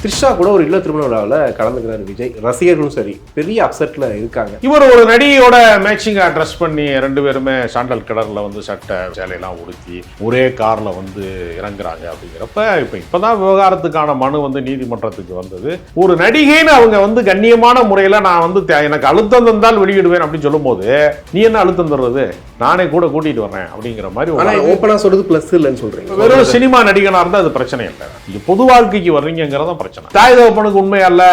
த்ரிஷா கூட ஒரு இல்ல திருமண விழாவில் கலந்துக்கிறாரு விஜய். ரசிகர்களும் சரி பெரிய அப்செட்ல இருக்காங்க. இவர் ஒரு நடிகையோட மேட்சிங்கா ட்ரெஸ் பண்ணி ரெண்டு பேருமே சாண்டல் கலர்ல வந்து சட்டை சேலையெல்லாம் உடுத்தி ஒரே கார்ல வந்து இறங்குறாங்க அப்படிங்கிறப்ப இப்பதான் விவகாரத்துக்கான மனு வந்து நீதிமன்றத்துக்கு வந்தது. ஒரு நடிகைன்னு அவங்க வந்து கண்ணியமான முறையில நான் வந்து எனக்கு அழுத்தம் தந்தால் வெளியிடுவேன் அப்படின்னு சொல்லும் போது நீ என்ன அழுத்தம் தர்றது, நானே கூட கூட்டிட்டு வரேன் அப்படிங்கிற மாதிரி ஓப்பனா சொல்றது பிளஸ் இல்லைன்னு சொல்றீங்க. வெறும் சினிமா நடிகனா இருந்தா அது பிரச்சனை இல்லை, நீங்க பொது வாழ்க்கைக்கு வர்றீங்கிறத பிரச்சனை. தாய் தகப்பனுக்கு உண்மையா இல்ல,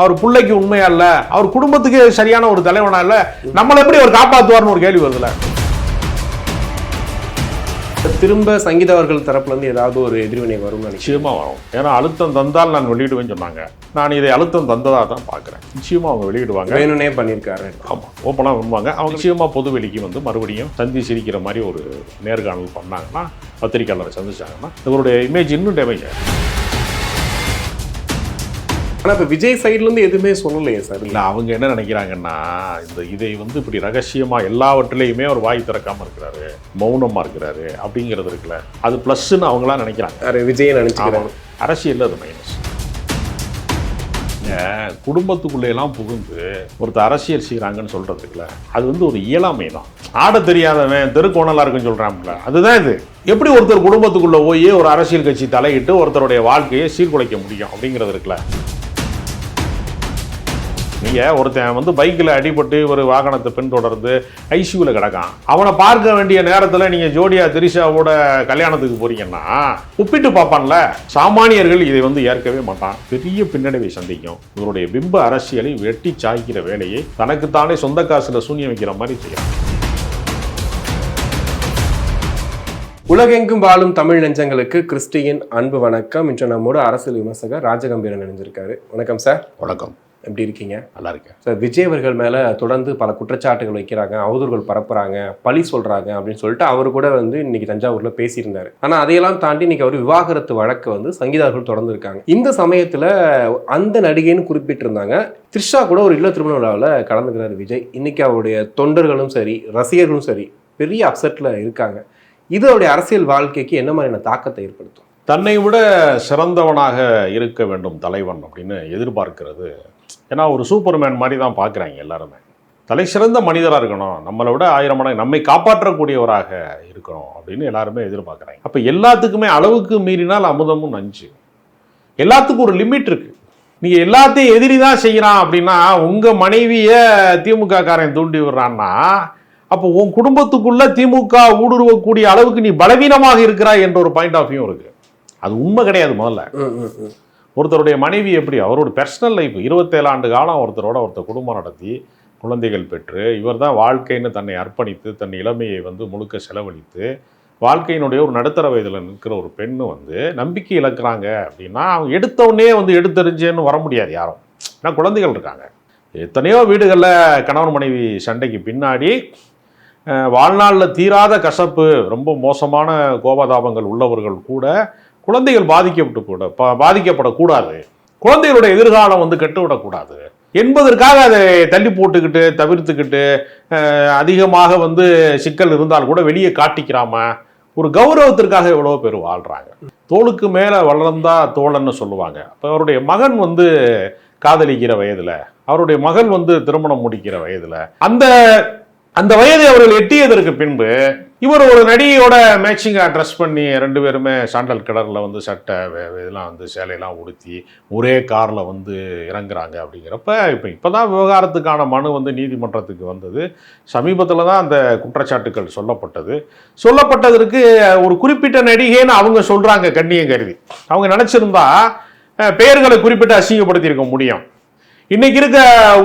அவர் பிள்ளைக்கு உண்மையா இல்ல, அவர் குடும்பத்துக்கு சரியான ஒரு தலைவனா இல்ல, நம்மள எப்படி அவர் காப்பாத்துவார்னு ஒரு கேள்வி வருதுல. திரும்ப சங்கீதா அவர்கள் தரப்புல இருந்து ஏதாவது ஒரு எதிர்வினை வரும் நிச்சயமா வரும். ஏன்னா அழுத்தம் தந்தால் நான் வெளியிடுவேன்னு சொன்னாங்க. நான் இதை அழுத்தம் தந்ததா தான் பாக்குறேன். நிச்சயமா அவங்க வெளியிடுவாங்க. வேணும்னே பண்ணிருக்காரு. ஆமா, ஓப்பனா வருவாங்க. அவங்க நிச்சயமா பொது வெளிக்கு வந்து மறுபடியும் சந்தி சிரிக்கிற மாதிரி ஒரு நேர்காணல் பண்ணாங்கன்னா, பத்திரிகையாளரை சந்திச்சாங்கன்னா இவருடைய இமேஜ் இன்னும் டேமேஜ் ஆகும். ஆனா இப்ப விஜய் சைட்ல இருந்து எதுவுமே சொல்லலையே சார். இல்ல, அவங்க என்ன நினைக்கிறாங்கன்னா, இதை வந்து இப்படி ரகசியமா எல்லாவற்றிலையுமே ஒரு வாய் திறக்காம இருக்கிறாரு, மௌனமா இருக்கிறாரு அப்படிங்கிறது இருக்குல்ல, அது பிளஸ்ன்னு அவங்களா நினைக்கிறாங்க. விஜய் நினைச்சுக்கிறாங்க. அரசியல் அது மைனஸ். குடும்பத்துக்குள்ளே எல்லாம் புகுந்து ஒருத்தர் அரசியல் செய்யறாங்கன்னு சொல்றதுக்குல அது வந்து ஒரு இயலாமை தான். ஆட தெரியாதவன் தெருக்கோணலா இருக்குன்னு சொல்றாங்கல்ல, அதுதான் இது. எப்படி ஒருத்தர் குடும்பத்துக்குள்ள போய் ஒரு அரசியல் கட்சி தலையிட்டு ஒருத்தருடைய வாழ்க்கையை சீர்குலைக்க முடியும் அப்படிங்கிறது இருக்குல்ல. நீங்க ஒருத்தன் வந்து பைக்கில் அடிபட்டு ஒரு வாகனத்தை பின்தொடர்ந்து ஐசியூல கிடக்கான், அவனை பார்க்க வேண்டிய நேரத்தில் நீங்க ஜோடியா திரிஷாவோட கல்யாணத்துக்கு போறீங்கன்னா ஒப்பிட்டு பார்ப்பான்ல. சாமானியர்கள் இதை வந்து ஏற்கவே மாட்டான், பெரிய பின்னடைவை சந்திக்கும். இவருடைய பிம்ப அரசியலை வெட்டி சாய்க்கிற வேலையை தனக்குத்தானே சொந்த காசுல சூன்யம் வைக்கிற மாதிரி செய்யலாம். உலகெங்கும் வாழும் தமிழ் நெஞ்சங்களுக்கு கிறிஸ்டியின் அன்பு வணக்கம். இன்று நம்மோட அரசியல் விமர்சகர் ராஜகம்பீரன் இணைஞ்சிருக்காரு. வணக்கம் சார். வணக்கம். எப்படி இருக்கீங்க? நல்லா இருக்கேன் சார். விஜய் அவர்கள் மேலே தொடர்ந்து பல குற்றச்சாட்டுகள் வைக்கிறாங்க, அவதூறுகள் பரப்புறாங்க, பழி சொல்கிறாங்க அப்படின்னு சொல்லிட்டு அவர் கூட வந்து இன்னைக்கு தஞ்சாவூரில் பேசியிருந்தார். ஆனால் அதையெல்லாம் தாண்டி இன்னைக்கு அவர் விவாகரத்து வழக்கு வந்து சங்கீதார்கள் தொடர்ந்து இருக்காங்க. இந்த சமயத்தில் அந்த நடிகைன்னு குறிப்பிட்டிருந்தாங்க. த்ரிஷா கூட ஒரு இல்ல திருமண விழாவில் கலந்துக்கிறாரு விஜய். இன்னைக்கு அவருடைய தொண்டர்களும் சரி ரசிகர்களும் சரி பெரிய அப்செட்டில் இருக்காங்க. இது அவருடைய அரசியல் வாழ்க்கைக்கு என்ன மாதிரியான தாக்கத்தை ஏற்படுத்தும்? தன்னை விட சிறந்தவனாக இருக்க வேண்டும் தலைவன் அப்படின்னு எதிர்பார்க்கிறது. ஏன்னா ஒரு சூப்பர்மேன் மாதிரி தான் பார்க்குறாங்க எல்லாருமே. தலை சிறந்த மனிதராக இருக்கணும், நம்மளை விட 1000 மடங்கு நம்மை காப்பாற்றக்கூடியவராக இருக்கணும் அப்படின்னு எல்லாருமே எதிர்பார்க்குறாங்க. அப்போ எல்லாத்துக்குமே அளவுக்கு மீறினால் அமுதமும் நஞ்சு. எல்லாத்துக்கும் ஒரு லிமிட் இருக்கு. நீங்கள் எல்லாத்தையும் எதிரி தான் செய்கிறான் அப்படின்னா, உங்கள் மனைவியை திமுக காரன் தூண்டி விடுறான்னா, அப்போ உன் குடும்பத்துக்குள்ள திமுக ஊடுருவக்கூடிய அளவுக்கு நீ பலவீனமாக இருக்கிறாய் என்ற ஒரு பாயிண்ட் ஆஃப் வியூ இருக்கு. அது உண்மை கிடையாது. முதல்ல ஒருத்தருடைய மனைவி எப்படி அவரோட பர்சனல் லைஃப் 27 ஆண்டு காலம் ஒருத்தர் குடும்பம் நடத்தி குழந்தைகள் பெற்று இவர் தான் வாழ்க்கைன்னு தன்னை அர்ப்பணித்து தன் இளமையை வந்து முழுக்க செலவழித்து வாழ்க்கையினுடைய ஒரு நடுத்தர வயதில் நிற்கிற ஒரு பெண்ணு வந்து நம்பிக்கை இழக்கிறாங்க அப்படின்னா, அவங்க எடுத்தவுடனே வந்து எடுத்தறிஞ்சேன்னு வர முடியாது யாரும். ஏன்னா குழந்தைகள் இருக்காங்க. எத்தனையோ வீடுகளில் கணவன் மனைவி சண்டைக்கு பின்னாடி வாழ்நாளில் தீராத கசப்பு, ரொம்ப மோசமான கோபதாபங்கள் உள்ளவர்கள் கூட குழந்தைகள் பாதிக்கப்படக்கூடாது, குழந்தைகளுடைய எதிர்காலம் வந்து கெட்டுவிடக்கூடாது என்பதற்காக அதை தள்ளி போட்டுக்கிட்டு தவிர்த்துக்கிட்டு அதிகமாக வந்து சிக்கல் இருந்தால் கூட வெளியே காட்டிக்கிறாம ஒரு கௌரவத்திற்காக எவ்வளோ பேர் வாழ்கிறாங்க. தோளுக்கு மேலே வளர்ந்தா தோழன்னு சொல்லுவாங்க. அப்போ அவருடைய மகன் வந்து காதலிக்கிற வயதில், அவருடைய மகள் வந்து திருமணம் முடிக்கிற வயதில், அந்த வயதை அவர்கள் எட்டியதற்கு பின்பு இவர் ஒரு நடிகையோட மேட்சிங்கா ட்ரெஸ் பண்ணி ரெண்டு பேருமே சாண்டல் கலரில் வந்து சட்டை இதெல்லாம் வந்து சேலையெல்லாம் உடுத்தி ஒரே காரில் வந்து இறங்குறாங்க அப்படிங்கிறப்ப இப்போதான் விவகாரத்துக்கான மனு வந்து நீதிமன்றத்துக்கு வந்தது. சமீபத்தில் தான் அந்த குற்றச்சாட்டுக்கள் சொல்லப்பட்டதற்கு ஒரு குறிப்பிட்ட நடிகைன்னு அவங்க சொல்கிறாங்க. கண்ணியம் கருதி அவங்க நினச்சிருந்தா பெயர்களை குறிப்பிட்டு அசிங்கப்படுத்தியிருக்க முடியும். இன்னைக்கு இருக்க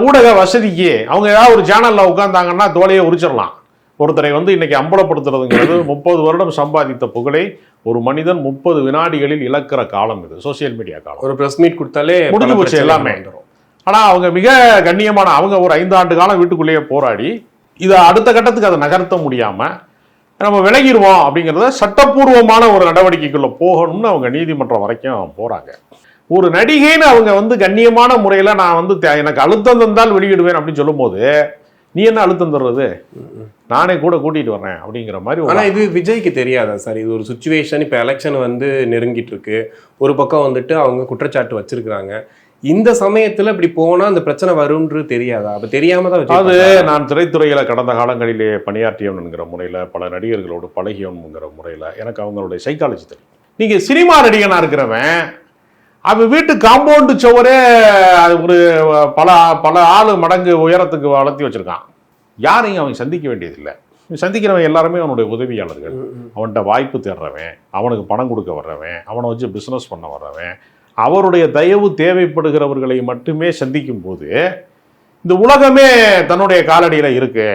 ஊடக வசதிக்கு அவங்க ஏதாவது ஒரு சேனலில் உட்காந்தாங்கன்னா தோலையை உரிச்சிடலாம். ஒருத்தரை வந்து இன்னைக்கு அம்பலப்படுத்துறதுங்கிறது 30 வருடம் சம்பாதித்த புகழை ஒரு மனிதன் 30 வினாடிகளில் இழக்கிற காலம் இது. சோசியல் மீடியா காலம். ஒரு பிரஸ் மீட் கொடுத்தாலே முடிஞ்சு போச்சு எல்லாமே. ஆனால் அவங்க மிக கண்ணியமான, அவங்க ஒரு 5 ஆண்டு காலம் வீட்டுக்குள்ளேயே போராடி இதை அடுத்த கட்டத்துக்கு அதை நகர்த்த முடியாமல் நம்ம விலகிடுவோம் அப்படிங்கிறத சட்டப்பூர்வமான ஒரு நடவடிக்கைக்குள்ளே போகணும்னு அவங்க நீதிமன்றம் வரைக்கும் போகிறாங்க. ஒரு நடிகைன்னு அவங்க வந்து கண்ணியமான முறையில் நான் வந்து எனக்கு அழுத்தம் தந்தால் வெளியிடுவேன் அப்படின்னு சொல்லும் போது நீ என்ன அழுத்தம் தர்றது, நானே கூட கூட்டிட்டு வர்றேன் அப்படிங்கிற மாதிரி. ஆனா இது விஜய்க்கு தெரியாதா சார்? இது ஒரு சுச்சுவேஷன். இப்போ எலெக்ஷன் வந்து நெருங்கிட்டு இருக்கு. ஒரு பக்கம் வந்துட்டு அவங்க குற்றச்சாட்டு வச்சிருக்காங்க. இந்த சமயத்துல இப்படி போனா அந்த பிரச்சனை வரும்ன்றது தெரியாதா? அப்ப தெரியாம தான் அது நான் திரைத்துறையில கடந்த காலங்களிலே பணியாற்றியவனுங்கிற முறையில, பல நடிகர்களோடு பழகியவனுங்கிற முறையில எனக்கு அவங்களுடைய சைக்காலஜி தெரியும். நீங்க சினிமா நடிகனா இருக்கிறவன் அவன் வீட்டு காம்பவுண்டு சுவரே ஒரு பல ஆளு மடங்கு உயரத்துக்கு வளர்த்தி வச்சிருக்கான். யாரையும் அவன் சந்திக்க வேண்டியதில்லை. சந்திக்கிறவன் எல்லாருமே அவனுடைய உதவியாளர்கள். அவன்கிட்ட வாய்ப்பு தேடுறவன், அவனுக்கு பணம் கொடுக்க வர்றவன், அவனை வச்சு பிஸ்னஸ் பண்ண வர்றவன், அவருடைய தயவு தேவைப்படுகிறவர்களை மட்டுமே சந்திக்கும் போது இந்த உலகமே தன்னுடைய காலடியில் இருக்கு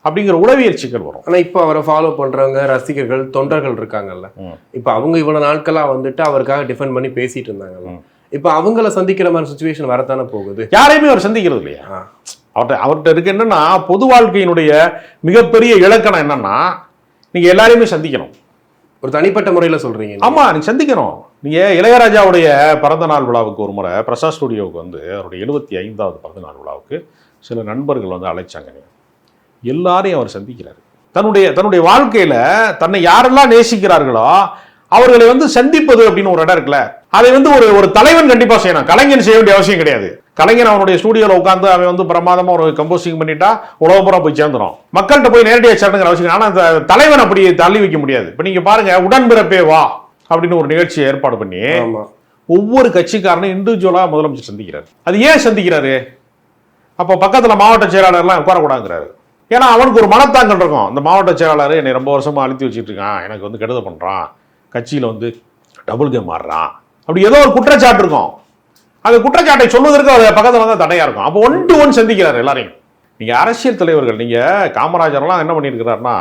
அப்படிங்கிற உளவியல் சிக்கல் வரும். ஆனா இப்போ அவரை ஃபாலோ பண்றவங்க ரசிகர்கள், தொண்டர்கள் இருக்காங்கல்ல, இப்போ அவங்க இவ்வளவு நாட்களா வந்துட்டு அவருக்காக டிஃபெண்ட் பண்ணி பேசிட்டு இருந்தாங்கல்ல, இப்போ அவங்கள சந்திக்கிற மாதிரி சுச்சுவேஷன் வரத்தானே போகுது. யாரையுமே அவர் சந்திக்கிறது இல்லையா? அவர்கிட்ட இருக்கு என்னன்னா, பொது வாழ்க்கையினுடைய மிகப்பெரிய இலக்கணம் என்னன்னா, நீங்க எல்லாரையுமே சந்திக்கணும். ஒரு தனிப்பட்ட முறையில் சொல்றீங்க? ஆமா, நீங்க சந்திக்கணும். நீங்க இளையராஜாவுடைய பிறந்த நாள் விழாவுக்கு ஒரு முறை பிரசாத் ஸ்டுடியோவுக்கு வந்து அவருடைய 75வது பிறந்த நாள் விழாவுக்கு சில நண்பர்கள் வந்து அழைச்சாங்க. எல்லாரையும் அவர் சந்திக்கிறார். தன்னுடைய வாழ்க்கையில தன்னை யாரெல்லாம் நேசிக்கிறார்களோ அவர்களை வந்து சந்திப்பது அப்படின்னு ஒரு இடம் இருக்குல்ல, அதை வந்து ஒரு தலைவன் கண்டிப்பா செய்யணும். கலைஞன் செய்ய வேண்டிய அவசியம் கிடையாது. கலைஞர் அவனுடைய ஸ்டுடியோல உட்காந்து அவன் வந்து பிரமாதமா ஒரு கம்போசிங் பண்ணிட்டா உலகப்புறம் போய் சேர்ந்துடும். மக்கள்கிட்ட போய் நேரடியாக சேரணுங்கிற அவசியம். ஆனா அந்த தலைவன் அப்படி தள்ளி வைக்க முடியாது. இப்ப நீங்க பாருங்க, உடன்பிறப்பே வா அப்படின்னு ஒரு நிகழ்ச்சியை ஏற்பாடு பண்ணி ஒவ்வொரு கட்சிக்காரனும் இண்டிவிஜுவலா முதலமைச்சர் சந்திக்கிறார். அது ஏன் சந்திக்கிறாரு? அப்போ பக்கத்துல மாவட்ட செயலாளர்லாம் உட்காரக்கூடாதுங்கிறாரு. ஏன்னா அவனுக்கு ஒரு மனத்தாங்கல் இருக்கும். அந்த மாவட்ட செயலாளர் என்னை ரொம்ப வருஷமா அழுத்தி வச்சுட்டு இருக்கான், எனக்கு வந்து கெடுதல் பண்றான், கட்சியில வந்து டபுள் கேம் ஆடுறான், அப்படி ஏதோ ஒரு குற்றச்சாட்டு இருக்கும். அந்த குற்றச்சாட்டை சொல்வதற்கு அவர் பக்கத்துல தான் தடையா இருக்கும். அப்போ 1 to 1 சந்திக்கிறார் எல்லாரையும். நீங்க அரசியல் தலைவர்கள், நீங்க காமராஜர்லாம் என்ன பண்ணியிருக்கிறாருன்னா,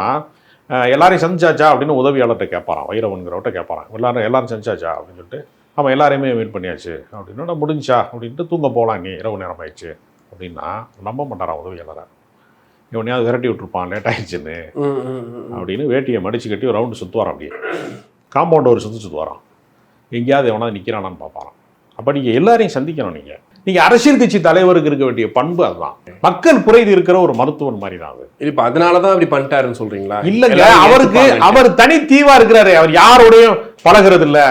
எல்லாரையும் சந்திச்சாச்சா அப்படின்னு உதவியாளர்கிட்ட கேட்பாராம், வைரவன்கிறவர்கிட்ட கேட்பாராம், எல்லாரும் சந்திச்சாச்சா அப்படின்னு சொல்லிட்டு. ஆமாம் எல்லாரையுமே மீட் பண்ணியாச்சு அப்படின்னா, முடிஞ்சா அப்படின்ட்டு தூங்க போகலாம், நீ இரவு நேரம் ஆயிடுச்சு அப்படின்னா நம்ப மாட்டாராம் உதவியாளராக. இவனையாவது விரட்டி விட்டுருப்பான் லேட் ஆயிடுச்சுன்னு அப்படின்னு வேட்டியை மடிச்சு கட்டி ஒரு ரவுண்டு சுற்றுவாராம். அப்படியே காம்பவுண்ட் ஒரு சுற்றுவாராம். எங்கேயாவது எவனாவது நிற்கிறானான்னு பார்ப்பாராம். அப்போ நீங்கள் எல்லாரையும் சந்திக்கணும். நீங்கள் அரசியல் கட்சி தலைவருக்கு இருக்க வேண்டிய பண்பு அதுதான். மக்கள் குறைது இருக்கிற ஒரு மருத்துவன் மாதிரி தான் அது. இப்போ அதனாலதான் அப்படி பண்ணிட்டாருன்னு சொல்றீங்களா? இல்லைங்க, அவர் தனி தீவா இருக்கிறாரு. அவர் யாரோடையும் பழகிறது இல்லை,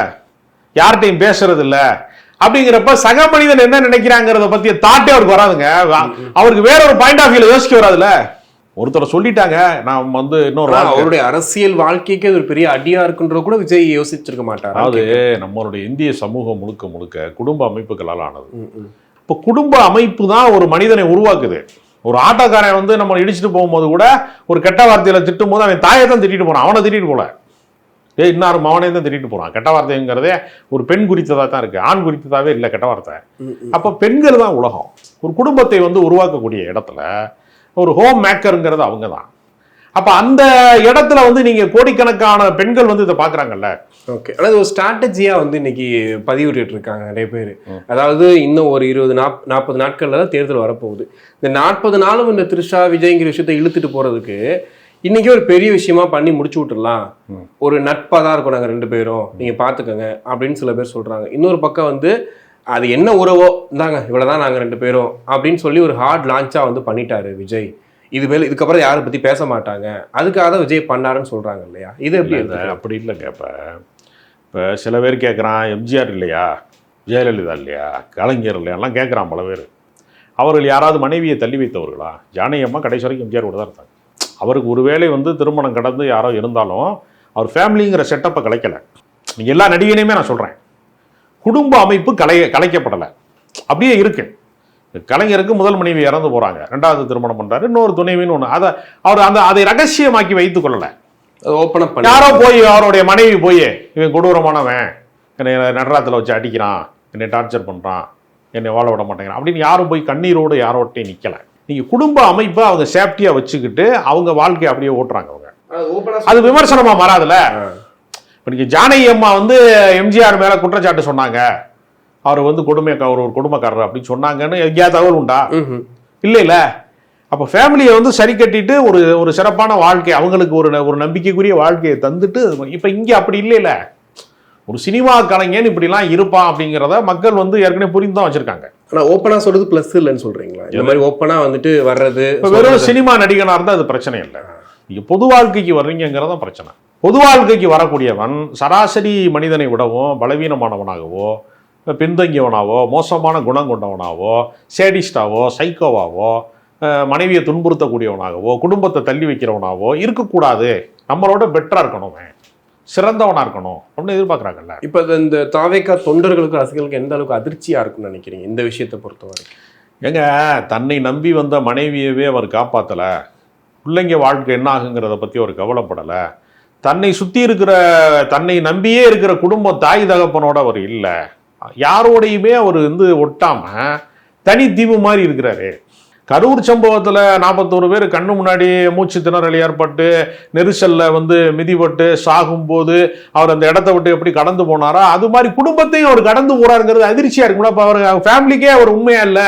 யார்கிட்டையும் பேசுறது இல்லை. அப்படிங்கிறப்ப சக மனிதன் என்ன நினைக்கிறாங்கிறத பத்திய தாட்டே அவருக்கு வராதுங்க. அவருக்கு வேற ஒரு பாயிண்ட் ஆஃப் வியூல யோசிக்க வராதுல்ல. ஒருத்தர் சொல்லிட்டாங்க, நான் வந்து இன்னொரு அவருடைய அரசியல் வாழ்க்கைக்கு ஒரு பெரிய அடியா இருக்குன்ற கூட விஜய் யோசிச்சிருக்க மாட்டார். அதாவது நம்மளுடைய இந்திய சமூகம் முழுக்க குடும்ப அமைப்புகளால் ஆனது. இப்போ குடும்ப அமைப்பு தான் ஒரு மனிதனை உருவாக்குது. ஒரு ஆட்டோக்காரன் வந்து நம்ம இடிச்சுட்டு போகும்போது கூட ஒரு கெட்ட வார்த்தையில திட்டும் போது அவன் தாயை தான் திட்டிட்டு போறான், அவனை திட்டிட்டு போல. இன்னாரும் அவனே தான் திட்டிட்டு போறான். கெட்ட வார்த்தைங்கிறதே ஒரு பெண் குறித்ததா தான் இருக்கு, ஆண் குறித்ததாவே இல்லை கெட்ட வார்த்தை. அப்ப பெண்கள் தான் உலகம். ஒரு குடும்பத்தை வந்து உருவாக்கக்கூடிய இடத்துல ஒரு ஹோம் மேக்கருங்கிறது அவங்க தான். அப்ப அந்த இடத்துல வந்து நீங்க கோடிக்கணக்கான பெண்கள் வந்து இதை பாக்குறாங்கல்ல. ஓகே, அதாவது ஒரு ஸ்ட்ராட்டஜியா வந்து இன்னைக்கு பதிவிட்டு இருக்காங்க நிறைய பேர். அதாவது இன்னும் ஒரு 20-40 நாட்கள்ல தான் தேர்தல் வரப்போகுது. இந்த 40 நாளும் இந்த த்ரிஷா விஜய்ங்கிற விஷயத்தை இழுத்துட்டு போறதுக்கு இன்னைக்கு ஒரு பெரிய விஷயமா பண்ணி முடிச்சு விட்டுடலாம், ஒரு நட்பா தான் இருக்கும் நாங்க 2 பேரும், நீங்க பாத்துக்கோங்க அப்படின்னு சில பேர் சொல்றாங்க. இன்னொரு பக்கம் வந்து அது என்ன உறவோ இந்தாங்க இவ்வளவுதான் நாங்க 2 பேரும் அப்படின்னு சொல்லி ஒரு ஹார்ட் லான்ச்சா வந்து பண்ணிட்டாரு விஜய். இதுக்கப்புறம் யாரை பத்தி பேச மாட்டாங்க, அதுக்காக தான் விஜய் பண்ணாருன்னு சொல்றாங்க இல்லையா? இது எப்படி? அப்படி இல்லைங்க. இப்போ சில பேர் கேட்குறான், எம்ஜிஆர் இல்லையா, ஜெயலலிதா இல்லையா, கலைஞர் இல்லையாலாம் கேட்குறான் பல பேர். அவர்கள் யாராவது மனைவியை தள்ளி வைத்தவர்களா? ஜானகி அம்மா கடைசி வரைக்கும் எம்ஜிஆர் கூட தான் இருந்தாங்க. அவருக்கு ஒருவேளை வந்து திருமணம் கடந்து யாரோ இருந்தாலும் அவர் ஃபேமிலிங்கிற செட்டப்பை கலைக்கலை. நீங்கள் எல்லா நடிகனையுமே நான் சொல்கிறேன், குடும்ப அமைப்பு கலைக்கப்படலை, அப்படியே இருக்கு. கலைஞருக்கு முதல் மனைவி இறந்து போகிறாங்க, 2வது திருமணம் பண்ணுறாரு, இன்னொரு துணைவின்னு ஒன்று. அவர் அதை ரகசியமாக்கி வைத்துக் கொள்ளலை. ஓப்பனாக யாரோ போய் அவருடைய மனைவி போய் இவன் கொடூரமானவன், என்னை நடராத்தில் வச்சு அடிக்கிறான், என்னை டார்ச்சர் பண்ணுறான், என்னை வாழ விட மாட்டேங்கிறான் அப்படின்னு யாரும் போய் கண்ணீரோடு யாரோட்டையும் நிற்கலை. நீங்கள் குடும்ப அமைப்பை அவங்க சேஃப்டியாக வச்சுக்கிட்டு அவங்க வாழ்க்கையை அப்படியே ஓட்டுறாங்க. அவங்க அது விமர்சனமாக மாறாதுல்ல. இப்போ நீங்கள் ஜானகி அம்மா வந்து எம்ஜிஆர் மேலே குற்றச்சாட்டு சொன்னாங்க, அவர் வந்து ஒரு கொடுமைக்காரர் அப்படின்னு சொன்னாங்கன்னு எங்கேயாவது தகவல் உண்டா? இல்லை. அப்போ ஃபேமிலியை வந்து சரி கட்டிட்டு ஒரு சிறப்பான வாழ்க்கை, அவங்களுக்கு ஒரு நம்பிக்கைக்குரிய வாழ்க்கையை தந்துட்டு, இப்போ இங்கே அப்படி இல்லைல்ல. ஒரு சினிமா கலைஞன் இப்படிலாம் இருப்பான் அப்படிங்கிறத மக்கள் வந்து ஏற்கனவே புரிந்து தான் வச்சிருக்காங்க. ஆனால் ஓப்பனாக சொல்றது ப்ளஸ் இல்லைன்னு சொல்றீங்களா? இந்த மாதிரி ஓப்பனாக வந்துட்டு வர்றது, வெறும் சினிமா நடிகனாக இருந்தால் அது பிரச்சனை இல்லை. நீங்கள் பொது வாழ்க்கைக்கு வர்றீங்கிறதான் பிரச்சனை. பொது வாழ்க்கைக்கு வரக்கூடியவன் சராசரி மனிதனை விடவும் பலவீனமானவனாகவோ, பின்தங்கியவனாவோ, மோசமான குணம் கொண்டவனாவோ, சேடிஸ்டாவோ, சைக்கோவாவோ, மனைவியை துன்புறுத்தக்கூடியவனாகவோ, குடும்பத்தை தள்ளி வைக்கிறவனாகவோ இருக்கக்கூடாது. நம்மளோட பெட்டராக இருக்கணும், சிறந்தவனா இருக்கணும் அப்படின்னு எதிர்பார்க்குறாங்கல்ல. இப்போ இந்த தாவேக்கா தொண்டர்களுக்கு ரசிகர்களுக்கு எந்த அளவுக்கு அதிர்ச்சியா இருக்குன்னு நினைக்கிறீங்க இந்த விஷயத்தை பொறுத்தவரை? ஏங்க, தன்னை நம்பி வந்த மனைவியவே அவர் காப்பாற்றலை, பிள்ளைங்க வாழ்க்கை என்ன ஆகுங்கிறத பற்றி அவர் கவலைப்படலை, தன்னை சுற்றி இருக்கிற தன்னை நம்பியே இருக்கிற குடும்பம் தாய் தகப்பனோட அவர் இல்லை, யாரோடையுமே அவர் ஒட்டாமல் தனி தீவு மாதிரி இருக்கிறாரு. கரூர் சம்பவத்தில் 41 பேர் கண்ணு முன்னாடி மூச்சு திணறல் ஏற்பட்டு நெரிசலில் மிதிப்பட்டு சாகும்போது அவர் அந்த இடத்த விட்டு எப்படி கடந்து போனாரோ அது மாதிரி குடும்பத்தையும் அவர் கடந்து போறாருங்கிறது அதிர்ச்சியா இருக்கும்ல. இப்போ அவர் ஃபேமிலிக்கே அவர் உண்மையா இல்லை,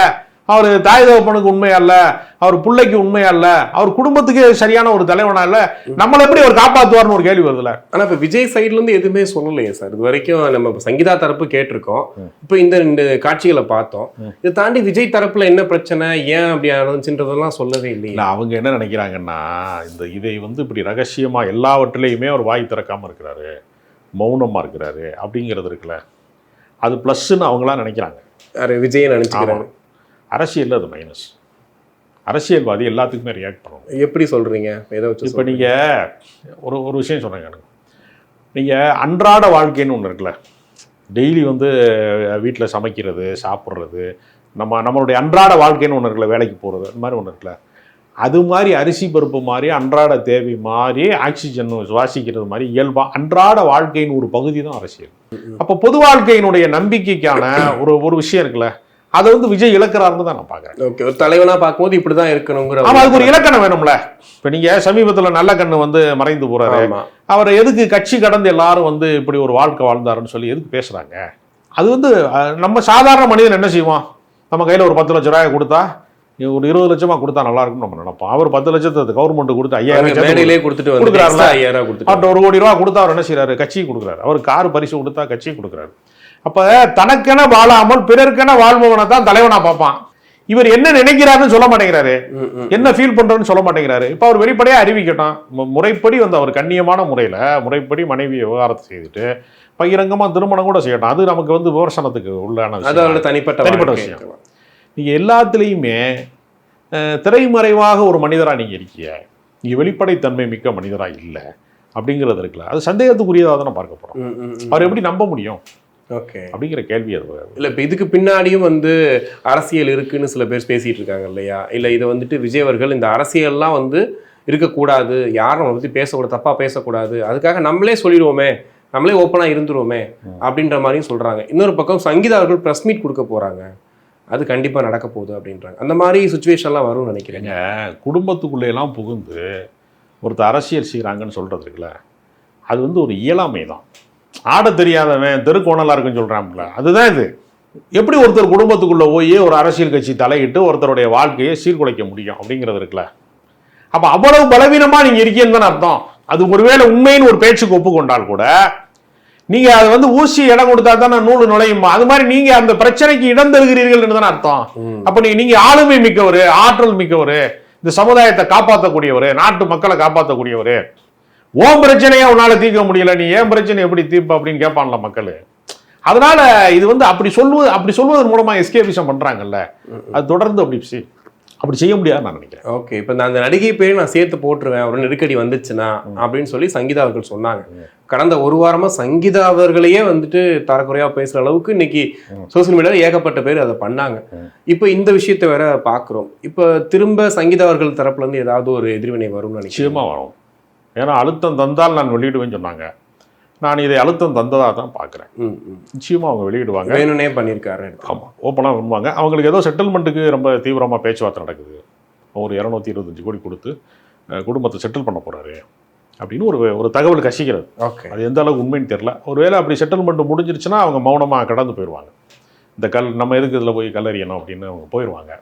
அவர் தாய் தகப்பனுக்கு உண்மையா இல்லை, அவர் பிள்ளைக்கு உண்மையா இல்லை, அவர் குடும்பத்துக்கு சரியான ஒரு தலைவனா இல்லை, நம்மளை எப்படி அவர் காப்பாற்றுவார்னு ஒரு கேள்வி வருதுல. ஆனா இப்ப விஜய் சைட்ல இருந்து எதுவுமே சொல்லலையே சார் இது வரைக்கும். நம்ம சங்கீதா தரப்பு கேட்டிருக்கோம், இப்ப இந்த காட்சிகளை பார்த்தோம். இதை தாண்டி விஜய் தரப்புல என்ன பிரச்சனை, ஏன் அப்படி ஆனதுன்றதெல்லாம் சொல்லவே இல்லையா? அவங்க என்ன நினைக்கிறாங்கன்னா, இதை இப்படி ரகசியமா எல்லாவற்றிலையுமே அவர் வாய் திறக்காம இருக்கிறாரு, மௌனமா இருக்கிறாரு அப்படிங்கிறது இருக்குல்ல, அது பிளஸ்ன்னு அவங்களாம் நினைக்கிறாங்க. விஜய் நினைச்சுக்கிறாங்க. அரசியல் அது மைனஸ். அரசியல்வாதி எல்லாத்துக்குமே ரியாக்ட் பண்ணுவோம். எப்படி சொல்றீங்க? இப்போ நீங்கள் ஒரு விஷயம் சொன்னீங்க எனக்கு. நீங்கள் அன்றாட வாழ்க்கைன்னு ஒன்று இருக்குல்ல, டெய்லி வீட்டில் சமைக்கிறது, சாப்பிட்றது, நம்மளுடைய அன்றாட வாழ்க்கைன்னு ஒன்று இருக்குல்ல, வேலைக்கு போகிறது, அந்த மாதிரி ஒன்று இருக்குல்ல, அது மாதிரி அரிசி பருப்பு மாதிரி அன்றாட தேவை மாதிரி ஆக்சிஜன் சுவாசிக்கிறது மாதிரி இயல்பாக அன்றாட வாழ்க்கையின் ஒரு பகுதி தான் அரசியல். அப்போ பொது வாழ்க்கையினுடைய நம்பிக்கைக்கான ஒரு விஷயம் இருக்குல்ல, அதை விஜய் இழக்கிறாருன்னு தான் நான் பார்க்குறேன். ஓகே, ஒரு தலைவனா பார்க்கும்போது இப்படிதான் இருக்கணுங்கிற. ஆமா, அதுக்கு ஒரு இலக்கணம் வேணும்ல. இப்போ நீங்க சமீபத்தில் நல்ல கண்ணு மறைந்து போறாரு, அவர் எதுக்கு கட்சி கடந்து எல்லாரும் இப்படி ஒரு வாழ்க்கை வாழ்ந்தாருன்னு சொல்லி எதுக்கு பேசுறாங்க? அது நம்ம சாதாரண மனிதன் என்ன செய்வோம், நம்ம கையில் ஒரு 10 லட்ச ரூபாய் கொடுத்தா ஒரு 20 லட்சமா கொடுத்தா நல்லா இருக்கும்னு நம்ம நினைப்போம். அவர் 10 லட்சத்தை கவர்மெண்ட் கொடுத்து 5000 கொடுத்துட்டு கொடுக்குறாரு. 1 கோடி ரூபா கொடுத்தா அவர் என்ன செய்யறாரு, கட்சிக்கு கொடுக்குறாரு. அவர் கார் பரிசு கொடுத்தா கட்சிக்கு கொடுக்குறாரு. அப்ப தனக்கென வாழாமல் பிறர்க்கென வாழ்பவனை தான் தலைவனா பார்ப்பான். இவர் என்ன நினைக்கிறாருன்னு சொல்ல மாட்டேங்கிறாரு, என்ன ஃபீல் பண்றன்னு சொல்ல மாட்டேங்கிறாரு. இப்ப அவர் வெளிப்படையா அறிவிக்கட்டும், முறைப்படி அவர் கண்ணியமான முறையில முறைப்படி மனைவி விவகாரத்தை செய்துட்டு பகிரங்கமா திருமணம் கூட செய்யட்டும். அது நமக்கு விமர்சனத்துக்கு உள்ளான தனிப்பட்ட விஷயம். நீங்க எல்லாத்துலேயுமே திரைமறைவாக ஒரு மனிதரா நீங்க இருக்கீங்க, நீங்க வெளிப்படைத்தன்மை மிக்க மனிதரா இல்லை அப்படிங்கிறது இருக்குல்ல, அது சந்தேகத்துக்குரியதாக தானே பார்க்க போறோம். அவர் எப்படி நம்ப முடியும் அப்படிங்கிற கேள்வி அது இல்லை. இப்போ இதுக்கு பின்னாடியும் அரசியல் இருக்குன்னு சில பேர் பேசிட்டு இருக்காங்க இல்லையா? இல்லை இதை விஜய் அவர்கள் இந்த அரசியல்லாம் இருக்கக்கூடாது, யாரும் பற்றி பேசக்கூடாது, தப்பாக பேசக்கூடாது, அதுக்காக நம்மளே சொல்லிடுவோமே, நம்மளே ஓப்பனாக இருந்துருவோமே அப்படின்ற மாதிரியும் சொல்கிறாங்க. இன்னொரு பக்கம் சங்கீதா அவர்கள் ப்ரெஸ் மீட் கொடுக்க போகிறாங்க, அது கண்டிப்பாக நடக்க போகுது அப்படின்றாங்க. அந்த மாதிரி சுச்சுவேஷன்லாம் வரும்னு நினைக்கிறேங்க. குடும்பத்துக்குள்ளேலாம் புகுந்து ஒருத்தர் அரசியல் செய்கிறாங்கன்னு சொல்கிறது இருக்குல்ல, அது ஒரு இயலாமை தான். ஆட தெரியாதவன் தெருக்கோணலாக இருக்குன்னு சொல்கிறான்ல, அதுதான் இது. எப்படி ஒருத்தர் குடும்பத்துக்குள்ளே போய் ஒரு அரசியல் கட்சி தலையிட்டு ஒருத்தருடைய வாழ்க்கையை சீர்குலைக்க முடியும் அப்படிங்கிறது இருக்குல்ல. அப்போ அவ்வளவு பலவீனமாக நீங்கள் இருக்கீங்கன்னு தானே அர்த்தம். அது ஒருவேளை உண்மைன்னு ஒரு பேச்சுக்கு ஒப்புக்கொண்டால் கூட நீங்க அதை ஊசி இடம் கொடுத்தா தானே நூல் நுழையுமா, அது மாதிரி நீங்க அந்த பிரச்சனைக்கு இடம் தருகிறீர்கள் என்று தானே அர்த்தம். அப்ப நீங்க ஆளுமை மிக்கவர், ஆற்றல் மிக்கவர், இந்த சமுதாயத்தை காப்பாற்றக்கூடியவர், நாட்டு மக்களை காப்பாற்றக்கூடியவர், ஓம் பிரச்சனையா உன்னால தீர்க்க முடியல, நீ ஏன் பிரச்சனை எப்படி தீர்ப்ப அப்படின்னு கேட்பான்ல மக்கள். அதனால இது அப்படி சொல்வதன் மூலமா எஸ்கேபிசம் பண்றாங்கல்ல, அது தொடர்ந்து அப்படி செய்ய முடியாதுன்னு நான் நினைக்கிறேன். ஓகே, இப்போ அந்த நடிகை பேரை நான் சேர்த்து போட்டுருவேன் ஒரு நெருக்கடி வந்துச்சுன்னா அப்படின்னு சொல்லி சங்கீதா அவர்கள் சொன்னாங்க. கடந்த ஒரு வாரமா சங்கீதா அவர்களையே தரக்குறையா பேசுற அளவுக்கு இன்னைக்கு சோசியல் மீடியாவில் ஏகப்பட்ட பேர் அதை பண்ணாங்க. இப்போ இந்த விஷயத்தை வேற பாக்குறோம். இப்போ திரும்ப சங்கீதா அவர்கள் தரப்புல இருந்து ஏதாவது ஒரு எதிர்வினை வரும்னு நிச்சயமா வரும். ஏன்னா அழுத்தம் தந்தால் நான் வெளியிடுவேன்னு சொன்னாங்க, நான் இதை அழுத்தம் தந்ததாக தான் பார்க்குறேன். நிச்சயமாக அவங்க வெளியிடுவாங்க, வேணும்னே பண்ணியிருக்காரு. ஆமாம், ஓப்பனாக வருவாங்க. அவங்களுக்கு ஏதோ செட்டில்மெண்ட்டுக்கு ரொம்ப தீவிரமாக பேச்சுவார்த்தை நடக்குது, ஒரு 225 கோடி கொடுத்து குடும்பத்தை செட்டில் பண்ண போகிறாரு அப்படின்னு ஒரு தகவல் கசிக்கிறது. ஓகே, அது எந்த அளவுக்கு உண்மைன்னு தெரில. ஒருவேளை அப்படி செட்டில்மெண்ட் முடிஞ்சிருச்சுன்னா அவங்க மௌனமாக கடந்து போயிடுவாங்க. இந்த நம்ம எதுக்கு இதில் போய் கல்லறியணும் அப்படின்னு அவங்க போயிடுவாங்க.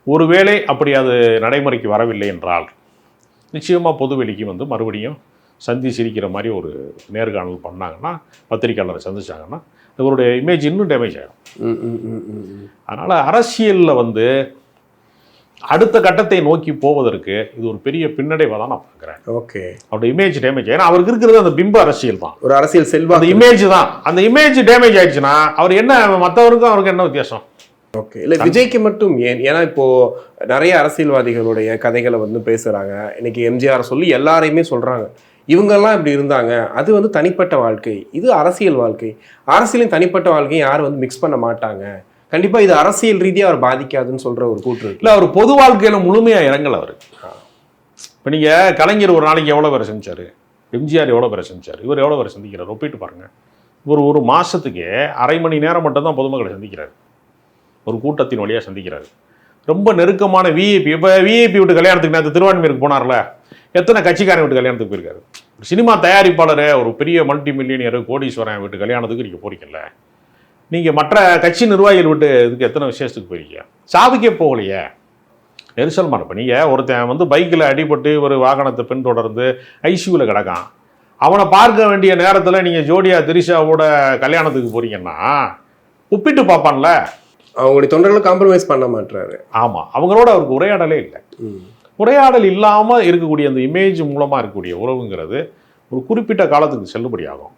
ஒருவேளை அப்படி அது நடைமுறைக்கு வரவில்லை என்றால் நிச்சயமாக பொதுவெளிக்கு மறுபடியும் சந்தி சிரிக்கிற மாதிரி ஒரு நேர்காணல் பண்ணாங்கன்னா, பத்திரிக்கையாளரை சந்திச்சாங்கன்னா இவருடைய இமேஜ் இன்னும் டேமேஜ் ஆகிடும். அதனால் அரசியலில் அடுத்த கட்டத்தை நோக்கி போவதற்கு இது ஒரு பெரிய பின்னடைவை தான் நான் பார்க்குறேன். ஓகே, அவருடைய இமேஜ் டேமேஜ். ஏன்னா அவருக்கு இருக்கிறது அந்த பிம்ப அரசியல் தான், ஒரு அரசியல் செல்வா, அந்த இமேஜ் தான். அந்த இமேஜ் டேமேஜ் ஆயிடுச்சுன்னா அவர் என்ன, மற்றவருக்கும் அவருக்கு என்ன வித்தியாசம்? ஓகே, இல்லை விஜய்க்கு மட்டும் ஏன்? ஏன்னா இப்போ நிறைய அரசியல்வாதிகளுடைய கதைகளை வந்து பேசுறாங்க. இன்னைக்கு எம்ஜிஆர் சொல்லி எல்லாரையுமே சொல்றாங்க, இவங்கெல்லாம் இப்படி இருந்தாங்க, அது வந்து தனிப்பட்ட வாழ்க்கை, இது அரசியல் வாழ்க்கை. அரசியலின் தனிப்பட்ட வாழ்க்கையை யாரும் வந்து மிக்ஸ் பண்ண மாட்டாங்க, கண்டிப்பா இது அரசியல் ரீதியா அவர் பாதிக்காதுன்னு சொல்ற ஒரு கூற்று இருக்கு. இல்லை, அவர் பொது வாழ்க்கையில முழுமையா இறங்கல அவரு. இப்போ நீங்க கலைஞர் ஒரு நாளைக்கு எவ்வளவு பேரை செஞ்சாரு, எம்ஜிஆர் எவ்வளவு பேரை செஞ்சாரு, இவர் எவ்வளவு பேரை சந்திக்கிறார் ஒப்பிட்டு பாருங்க. இவர் ஒரு மாசத்துக்கு அரை மணி நேரம் மட்டும்தான் பொதுமக்களை சந்திக்கிறாரு, ஒரு கூட்டத்தின் வழியா சந்திக்கிறாரு. ரொம்ப நெருக்கமான விஐபி. இப்போ விஐபி விட்டு கல்யாணத்துக்கு நேற்று திருவான்மையூருக்கு போனார்ல, எத்தனை கட்சிக்காரன் வீட்டு கல்யாணத்துக்கு போயிருக்காரு. ஒரு சினிமா தயாரிப்பாளர், ஒரு பெரிய மல்டி மில்லியனியர் கோடீஸ்வரன் வீட்டு கல்யாணத்துக்கு நீங்கள் போறீங்கல்ல, நீங்கள் மற்ற கட்சி நிர்வாகிகள் விட்டு இதுக்கு எத்தனை விசேஷத்துக்கு போயிருக்கீங்க? சாவுக்கே போகலையே, நெரிசல் மாற. இப்போ நீங்கள் ஒருத்தன் வந்து பைக்கில் அடிபட்டு ஒரு வாகனத்தை பின்தொடர்ந்து ஐசியூவில் கிடக்கான், அவனை பார்க்க வேண்டிய நேரத்தில் நீங்கள் ஜோடியா திரிஷாவோட கல்யாணத்துக்கு போறீங்கன்னா ஒப்பிட்டு பார்ப்பான்ல. அவங்களுடைய தொண்டர்களும் காம்ப்ரமைஸ் பண்ண மாட்டாரு. ஆமாம், அவங்களோட அவருக்கு உரையாடலே இல்லை. உரையாடல் இல்லாமல் இருக்கக்கூடிய அந்த இமேஜ் மூலமாக இருக்கக்கூடிய உறவுங்கிறது ஒரு குறிப்பிட்ட காலத்துக்கு செல்லுபடியாகும்,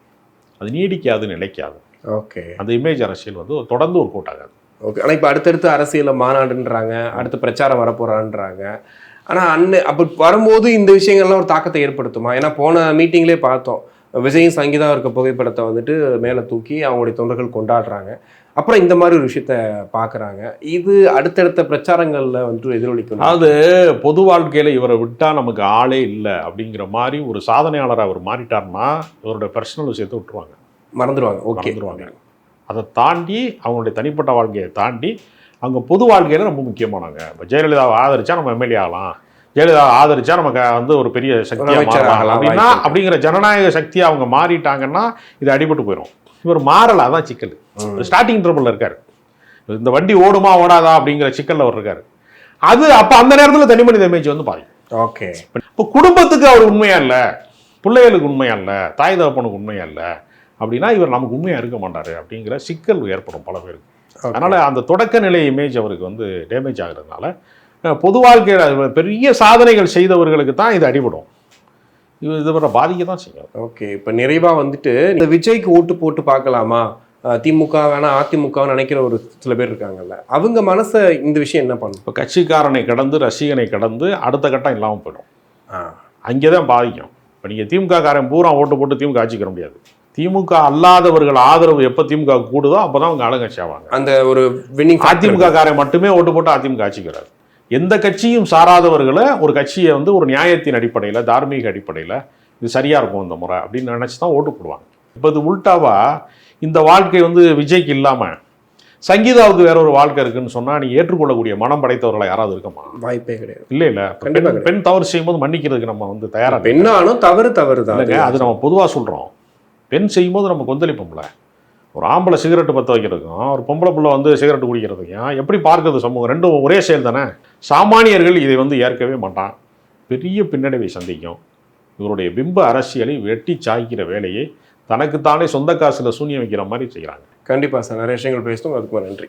அது நீடிக்காது, நிலைக்காது. ஓகே, அந்த இமேஜ் அரசியல் வந்து தொடர்ந்து ஒரு கூட்டாகாது. ஓகே, ஆனால் இப்போ அடுத்தடுத்து அரசியலில் மாநாடுன்றாங்க, அடுத்து பிரச்சாரம் வரப்போறான்றாங்க. ஆனால் அப்போ வரும்போது இந்த விஷயங்கள்லாம் ஒரு தாக்கத்தை ஏற்படுத்துமா? ஏன்னா போன மீட்டிங்லேயே பார்த்தோம், விஜயும் சங்கீதா இருக்க புகைப்படத்தை வந்துட்டு மேலே தூக்கி அவங்களுடைய தொண்டர்கள் கொண்டாடுறாங்க. அப்புறம் இந்த மாதிரி ஒரு விஷயத்த பார்க்குறாங்க. இது அடுத்தடுத்த பிரச்சாரங்களில் வந்துட்டு எதிரொலிக்கணும். அது பொது வாழ்க்கையில் இவரை விட்டால் நமக்கு ஆளே இல்லை அப்படிங்கிற மாதிரி ஒரு சாதனையாளராக அவர் மாறிட்டார்னா இவருடைய பர்சனல் விஷயத்தை விட்டுருவாங்க, மறந்துடுவாங்க. ஓகே, மறந்துடுவாங்க. அதை தாண்டி அவங்களுடைய தனிப்பட்ட வாழ்க்கையை தாண்டி அவங்க பொது வாழ்க்கையில் ரொம்ப முக்கியமானவங்க. இப்போ ஜெயலலிதாவை ஆதரிச்சா நம்ம எம்எல்ஏ ஆகலாம், ஜெயலலிதாவை ஆதரிச்சா நமக்கு வந்து ஒரு பெரிய சக்தியாக அப்படின்னா அப்படிங்கிற ஜனநாயக சக்தியை அவங்க மாறிட்டாங்கன்னா இது அடிபட்டு போயிடும். இவர் மாறல, அதான் சிக்கல். ஸ்டார்டிங் ட்ரபிளில் இருக்காரு, இந்த வண்டி ஓடுமா ஓடாதா அப்படிங்கிற சிக்கலில் அவர் இருக்காரு. அது அப்போ அந்த நேரத்தில் தனி மனித இமேஜ் வந்து பாதிக்கும். ஓகே, இப்போ குடும்பத்துக்கு அவர் உண்மையா இல்லை, பிள்ளைகளுக்கு உண்மையா இல்லை, தாய் தகப்பனுக்கு உண்மையா இல்லை அப்படின்னா இவர் நமக்கு உண்மையா இருக்க மாட்டாரு அப்படிங்கிற சிக்கல் ஏற்படும் பல பேருக்கு. அதனால அந்த தொடக்க நிலை இமேஜ் அவருக்கு வந்து டேமேஜ் ஆகுறதுனால பொது வாழ்க்கையில் பெரிய சாதனைகள் செய்தவர்களுக்கு தான் இது அடிபடும், இது பாதிக்க தான் செய்யும். ஓகே, இப்போ நிறைவாக வந்துட்டு இந்த விஜய்க்கு ஓட்டு போட்டு பார்க்கலாமா, திமுக வேணா அதிமுக நினைக்கிற ஒரு சில பேர் இருக்காங்கல்ல, அவங்க மனசை இந்த விஷயம் என்ன பண்ணும்? இப்போ கட்சிக்காரனை கடந்து ரசிகனை கடந்து அடுத்த கட்டம் இல்லாமல் போயிடும், அங்கே தான் பாதிக்கும். இப்போ நீங்கள் திமுக காரன் பூரா ஓட்டு போட்டு திமுக ஆட்சிக்கிற முடியாது. திமுக அல்லாதவர்கள் ஆதரவு எப்போ திமுக கூடுதோ அப்போ தான் அவங்க ஆளுங்கட்சி ஆவாங்க. அந்த ஒரு வின்னிங் அதிமுக காரன் மட்டுமே ஓட்டு போட்டு அதிமுக ஆட்சிக்கிறார். எந்த கட்சியும் சாராதவர்களை ஒரு கட்சியை வந்து ஒரு நியாயத்தின் அடிப்படையில், தார்மீக அடிப்படையில் இது சரியாக இருக்கும் இந்த முறை அப்படின்னு நினச்சி தான் ஓட்டு போடுவாங்க. இப்போ இது உள்டாவா இந்த வாழ்க்கை வந்து விஜய்க்கு இல்லாமல் சங்கீதாவுக்கு வேற ஒரு வாழ்க்கை இருக்குன்னு சொன்னால் நீங்கள் ஏற்றுக்கொள்ளக்கூடிய மனம் படைத்தவர்களை யாராவது இருக்கமா? வாய்ப்பே கிடையாது. இல்லை இல்லை, பெண் தவறு செய்யும்போது மன்னிக்கிறதுக்கு நம்ம வந்து தயாராக. பெண்ணாலும் தவறு தான், அது நம்ம பொதுவாக சொல்கிறோம். பெண் செய்யும்போது நம்ம கொந்தளிப்போம்ல, ஒரு ஆம்பளை சிகரெட்டு பற்ற வைக்கிறதுக்கும் ஒரு பொம்பளை பிள்ளை வந்து சிகரெட்டு குடிக்கிறதுக்கும் எப்படி பார்க்குறது சமூகம்? ரெண்டும் ஒரே செயல் தானே. சாமானியர்கள் இதை வந்து ஏற்கவே மாட்டான், பெரிய பின்னடைவை சந்திக்கும். இவருடைய பிம்ப அரசியலை வெட்டி சாய்க்கிற வேலையை தனக்குத்தானே சொந்த காசில் சூன்யம் வைக்கிற மாதிரி செய்கிறாங்க. கண்டிப்பாக சார், நிறைய விஷயங்கள் பேசணும், அதுக்கு நன்றி.